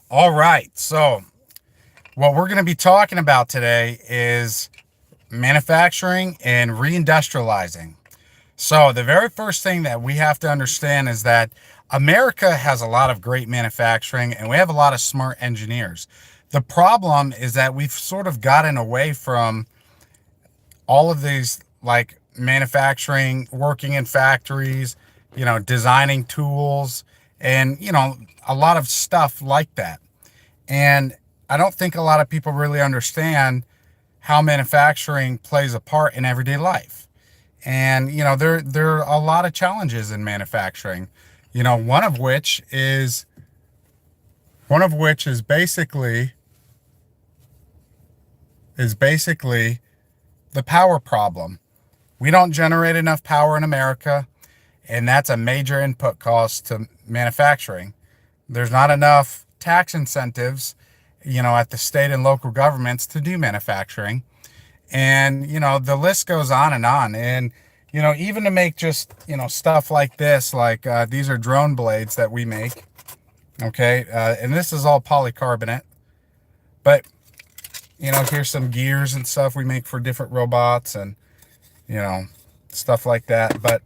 All right. So, what we're going to be talking about today is manufacturing and reindustrializing. So, the very first thing that we have to understand is that America has a lot of great manufacturing and we have a lot of smart engineers. The problem is that we've sort of gotten away from all of these, like manufacturing, working in factories, designing tools, and, a lot of stuff like that. And I don't think a lot of people really understand how manufacturing plays a part in everyday life. And there are a lot of challenges in manufacturing. One of which is basically the power problem. We don't generate enough power in America, and that's a major input cost to manufacturing. There's not enough tax incentives, at the state and local governments to do manufacturing. And, the list goes on and on. And, even to make just, stuff like this, like these are drone blades that we make. Okay. And this is all polycarbonate. But, here's some gears and stuff we make for different robots and, you know, stuff like that. But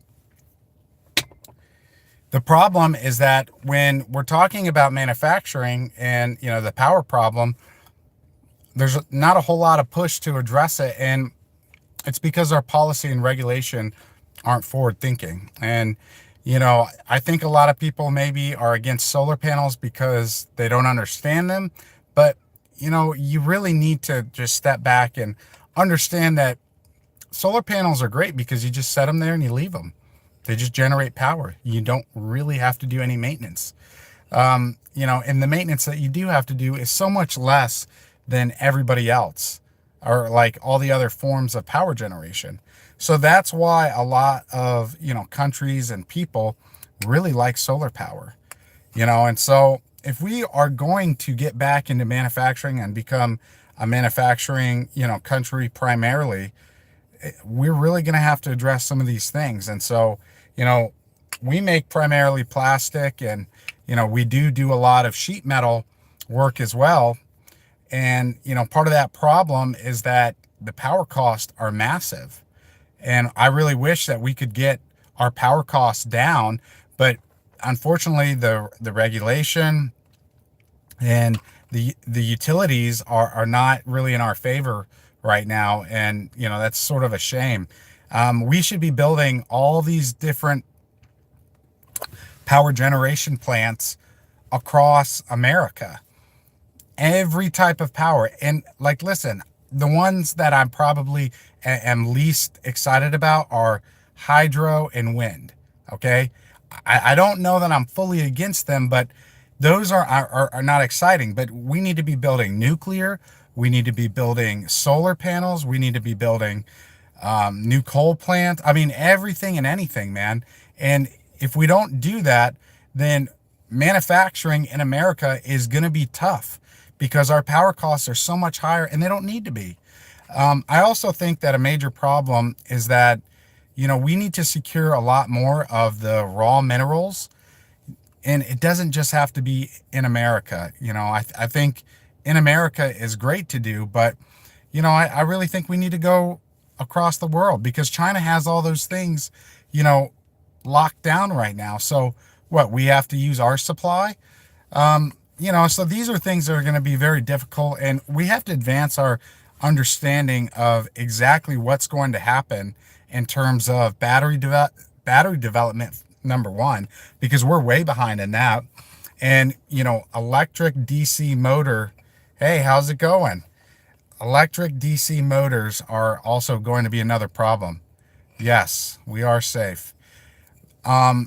the problem is that when we're talking about manufacturing and, the power problem, there's not a whole lot of push to address it. And it's because our policy and regulation aren't forward thinking. And, I think a lot of people maybe are against solar panels because they don't understand them. But, you really need to just step back and understand that solar panels are great because you just set them there and you leave them. They just generate power. You don't really have to do any maintenance. And the maintenance that you do have to do is so much less than everybody else or like all the other forms of power generation. So that's why a lot of, countries and people really like solar power, and so if we are going to get back into manufacturing and become a manufacturing, country primarily, we're really going to have to address some of these things. And so, you know, we make primarily plastic and, we do a lot of sheet metal work as well. And, part of that problem is that the power costs are massive. And I really wish that we could get our power costs down, but unfortunately the regulation and the utilities are not really in our favor right now. And, that's sort of a shame. We should be building all these different power generation plants across America, every type of power. And like, listen, the ones that I'm probably am least excited about are hydro and wind. Okay. I don't know that I'm fully against them, but those are not exciting. But we need to be building nuclear. We need to be building solar panels. We need to be building new coal plants. I mean, everything and anything, man. And if we don't do that, then manufacturing in America is going to be tough because our power costs are so much higher and they don't need to be. I also think that a major problem is that, we need to secure a lot more of the raw minerals, and it doesn't just have to be in America. I think in America is great to do, but, I really think we need to go across the world because China has all those things, locked down right now. So what, we have to use our supply? So these are things that are going to be very difficult, and we have to advance our understanding of exactly what's going to happen in terms of battery development, number one, because we're way behind in that. And, electric DC motor. Hey, how's it going? Electric DC motors are also going to be another problem. Yes, we are safe. I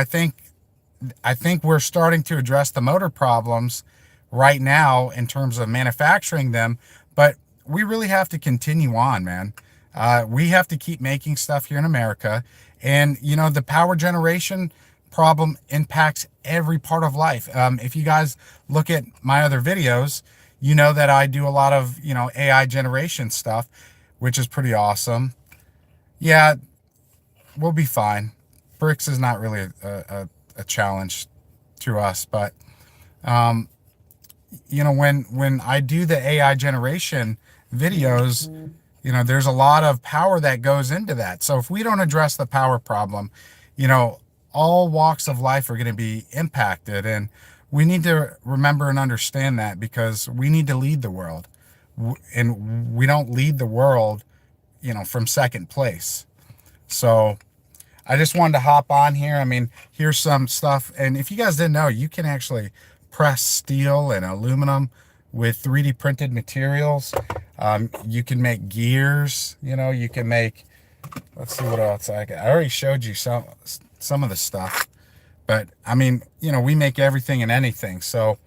think we're starting to address the motor problems right now in terms of manufacturing them, but we really have to continue on, man. We have to keep making stuff here in America. And, the power generation problem impacts every part of life. If you guys look at my other videos, you know that I do a lot of, AI generation stuff, which is pretty awesome. Yeah, we'll be fine. Bricks is not really a challenge to us, but when I do the AI generation videos, there's a lot of power that goes into that. So if we don't address the power problem, you know, all walks of life are going to be impacted. And we need to remember and understand that, because we need to lead the world. And we don't lead the world, from second place. So I just wanted to hop on here. I mean, here's some stuff. And if you guys didn't know, you can actually press steel and aluminum with 3D printed materials. You can make gears, you can make, let's see what else I already showed you some of the stuff. But I mean, we make everything and anything. So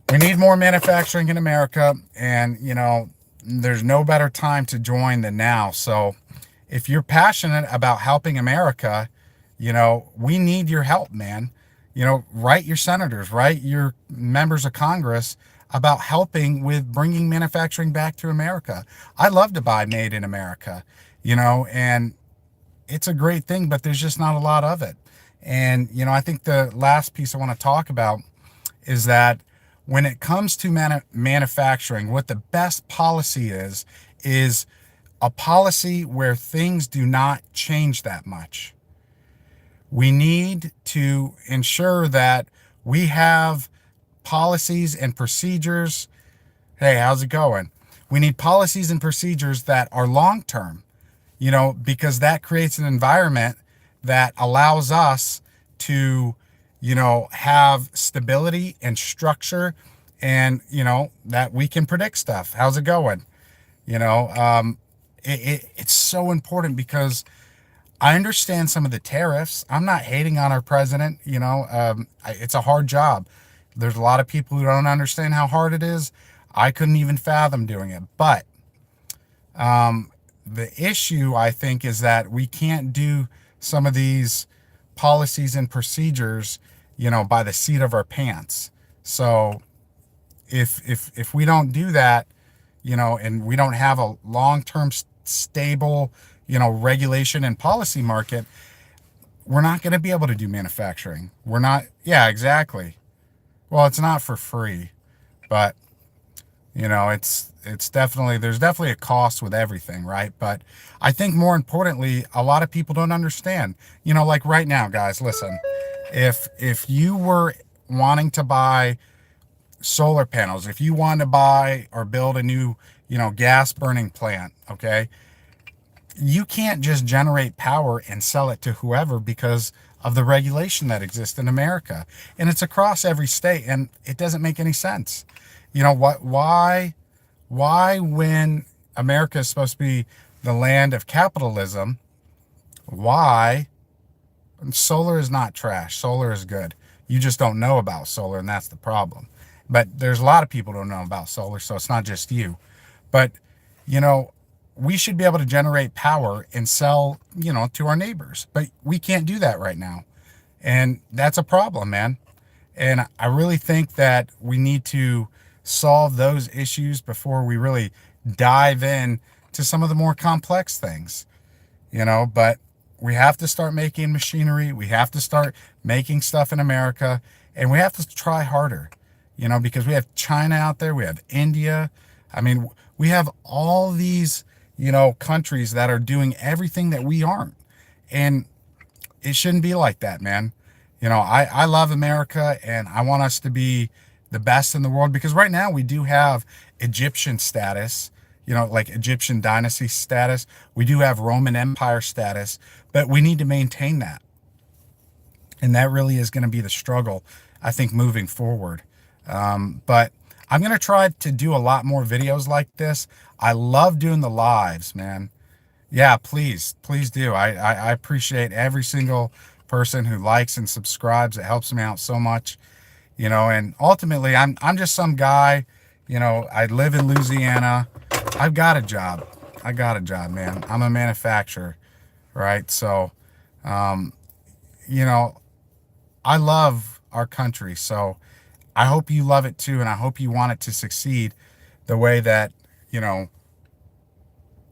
we need more manufacturing in America. And, there's no better time to join than now. So if you're passionate about helping America, we need your help, man. Write your senators, write your members of Congress about helping with bringing manufacturing back to America. I love to buy made in America, and it's a great thing, but there's just not a lot of it. And, I think the last piece I want to talk about is that when it comes to manufacturing, what the best policy is a policy where things do not change that much. We need to ensure that we have policies and procedures. Hey, how's it going? We need policies and procedures that are long term, because that creates an environment that allows us to, have stability and structure, and, that we can predict stuff. How's it going? It's so important, because I understand some of the tariffs. I'm not hating on our president. It's a hard job. There's a lot of people who don't understand how hard it is. I couldn't even fathom doing it. But the issue, I think, is that we can't do some of these policies and procedures, by the seat of our pants. So if we don't do that, and we don't have a long-term stable, regulation and policy market, we're not going to be able to do manufacturing. We're not. Yeah, exactly. Well, it's not for free, but it's definitely, there's definitely a cost with everything, right? But I think more importantly, a lot of people don't understand. Like right now, guys, listen. If you were wanting to buy solar panels, if you want to buy or build a new, gas burning plant, okay, you can't just generate power and sell it to whoever, because of the regulation that exists in America. And it's across every state, and it doesn't make any sense. Why, when America is supposed to be the land of capitalism, why solar is not trash? Solar is good. You just don't know about solar, and that's the problem. But there's a lot of people who don't know about solar, so it's not just you. But, we should be able to generate power and sell, to our neighbors. But we can't do that right now. And that's a problem, man. And I really think that we need to solve those issues before we really dive in to some of the more complex things, but we have to start making machinery. We have to start making stuff in America, and we have to try harder, because we have China out there. We have India. I mean, we have all these, countries that are doing everything that we aren't. And it shouldn't be like that, man. I love America, and I want us to be the best in the world, because right now we do have Egyptian status, like Egyptian dynasty status. We do have Roman Empire status, but we need to maintain that. And that really is going to be the struggle, I think, moving forward. But I'm going to try to do a lot more videos like this. I love doing the lives, man. Yeah, please do. I appreciate every single person who likes and subscribes. It helps me out so much, and ultimately I'm just some guy, I live in Louisiana. I've got a job. Man. I'm a manufacturer, right? So, I love our country. So I hope you love it too. And I hope you want it to succeed the way that,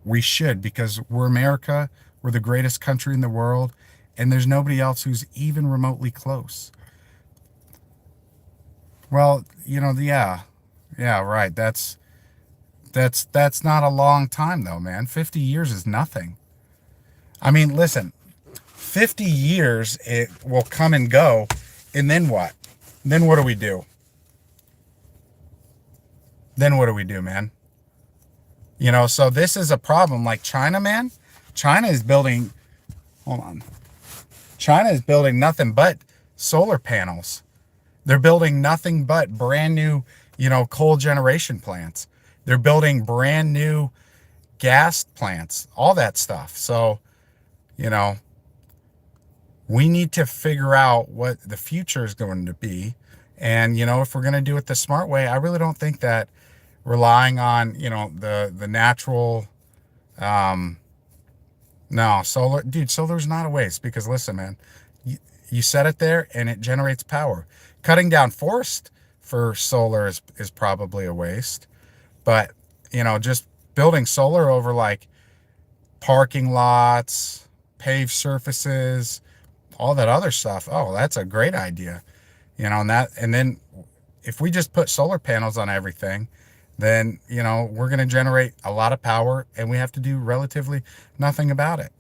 we should, because we're America. We're the greatest country in the world. And there's nobody else who's even remotely close. Well, yeah, yeah, right. That's not a long time though, man. 50 years is nothing. I mean, listen, 50 years it will come and go, and then what? Then what do we do? Then what do we do, man? So this is a problem. Like China, man. China is building, hold on. China is building nothing but solar panels. They're building nothing but brand new, coal generation plants. They're building brand new gas plants, all that stuff. So, you know, we need to figure out what the future is going to be. And, if we're going to do it the smart way, I really don't think that relying on, the natural, um, no, solar, dude, solar's not a waste because listen, man, you set it there and it generates power. Cutting down forest for solar is probably a waste, but, just building solar over like parking lots, paved surfaces, all that other stuff. Oh, that's a great idea. And then if we just put solar panels on everything, then, we're going to generate a lot of power and we have to do relatively nothing about it.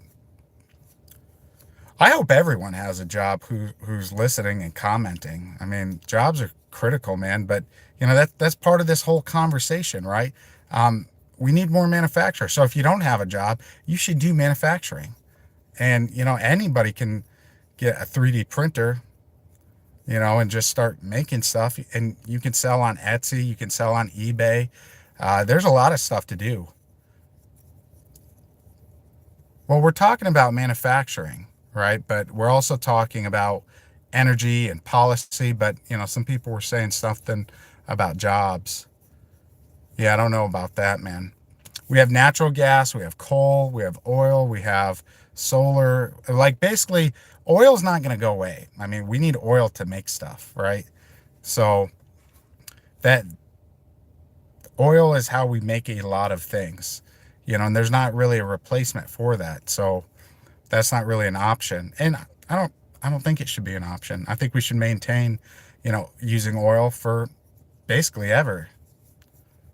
I hope everyone has a job who's listening and commenting. I mean, jobs are critical, man, but that's part of this whole conversation, right? We need more manufacturers. So if you don't have a job, you should do manufacturing. And anybody can get a 3D printer, and just start making stuff. And you can sell on Etsy, you can sell on eBay. There's a lot of stuff to do. Well, we're talking about manufacturing, right? But we're also talking about energy and policy. But, some people were saying something about jobs. Yeah, I don't know about that, man. We have natural gas, we have coal, we have oil, we have solar. Like basically, oil's not going to go away. I mean, we need oil to make stuff, right? So that oil is how we make a lot of things, and there's not really a replacement for that. So that's not really an option. And I don't think it should be an option. I think we should maintain, using oil for basically ever.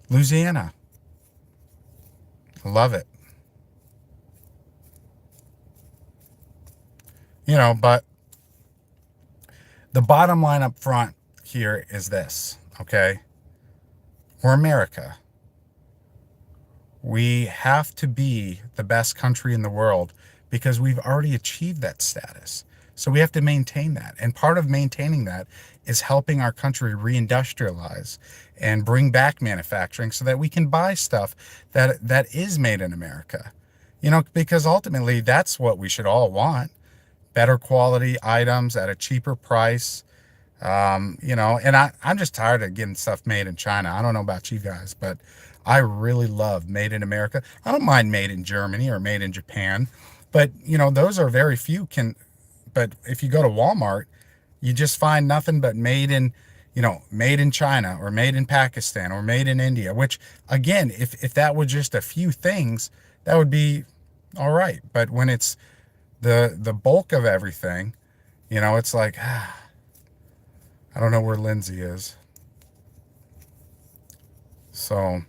Louisiana, love it. But the bottom line up front here is this, okay? We're America. We have to be the best country in the world because we've already achieved that status. So we have to maintain that. And part of maintaining that is helping our country reindustrialize and bring back manufacturing so that we can buy stuff that is made in America. Because ultimately that's what we should all want. Better quality items at a cheaper price. And I'm just tired of getting stuff made in China. I don't know about you guys, but I really love made in America. I don't mind made in Germany or made in Japan, but those are very few but if you go to Walmart, you just find nothing but made in China or made in Pakistan or made in India, which again, if that were just a few things, that would be all right. But when it's the bulk of everything, it's like, I don't know where Lindsay is. So,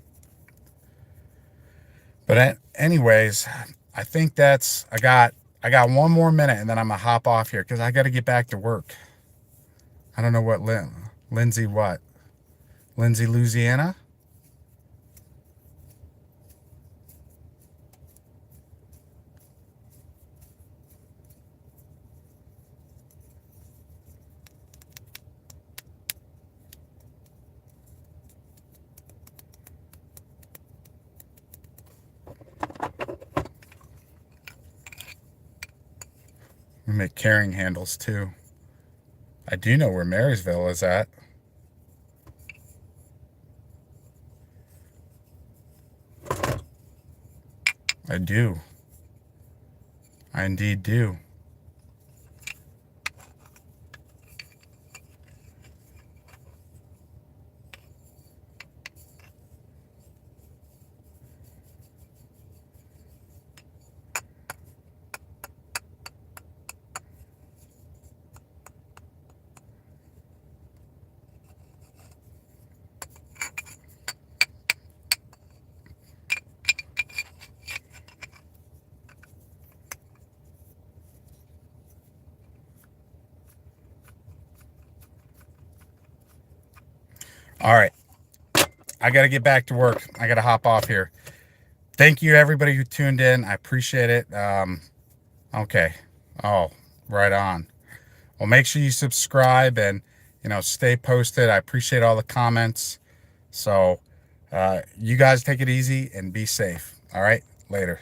but anyways, I think I got one more minute and then I'm gonna hop off here because I got to get back to work. I don't know what Lindsay what? Lindsay, Louisiana? We make carrying handles too. I do know where Marysville is at. I do. I indeed do. All right. I got to get back to work. I got to hop off here. Thank you, everybody who tuned in. I appreciate it. Okay. Oh, right on. Well, make sure you subscribe and, stay posted. I appreciate all the comments. So, you guys take it easy and be safe. All right. Later.